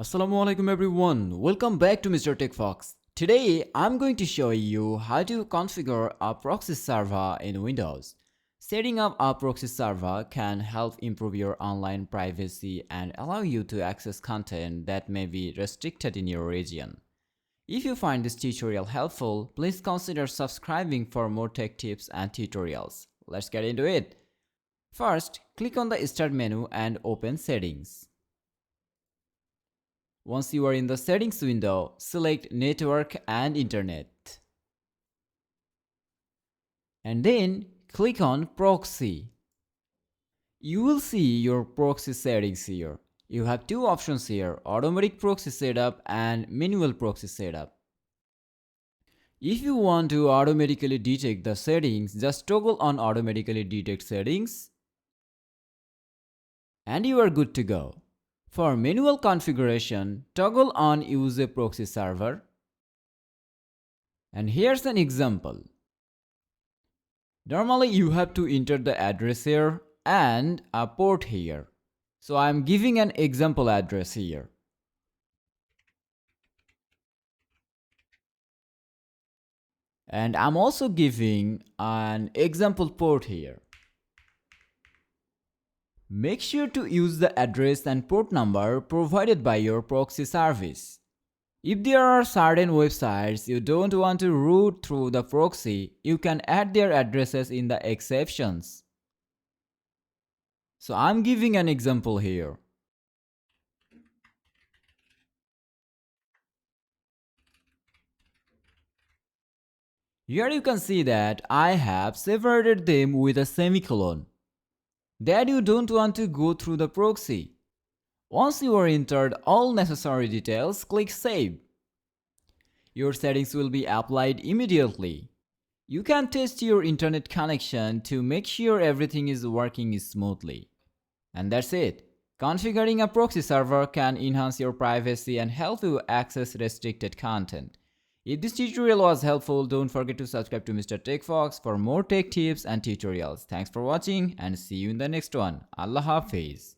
Assalamualaikum everyone, welcome back to Mr. TECHFOX. Today I'm going to show you how to configure a proxy server in Windows. Setting up a proxy server can help improve your online privacy and allow you to access content that may be restricted in your region. If you find this tutorial helpful, please consider subscribing for more tech tips and tutorials. Let's get into it. First, click on the Start menu and open Settings. Once you are in the Settings window, select Network and Internet. And then click on Proxy. You will see your proxy settings here. You have two options here, Automatic Proxy Setup and Manual Proxy Setup. If you want to automatically detect the settings, just toggle on Automatically Detect Settings and you are good to go. For manual configuration, toggle on Use a Proxy Server. And here's an example. Normally you have to enter the address here and a port here. So I'm giving an example address here. And I'm also giving an example port here. Make sure to use the address and port number provided by your proxy service. If there are certain websites you don't want to route through the proxy, you can add their addresses in the exceptions. So I'm giving an example here. Here you can see that I have separated them with a semicolon. That you don't want to go through the proxy. Once you are entered all necessary details, click Save. Your settings will be applied immediately. You can test your internet connection to make sure everything is working smoothly. And that's it. Configuring a proxy server can enhance your privacy and help you access restricted content. If this tutorial was helpful, don't forget to subscribe to Mr. TECHFOX for more tech tips and tutorials. Thanks for watching and see you in the next one. Allah Hafiz.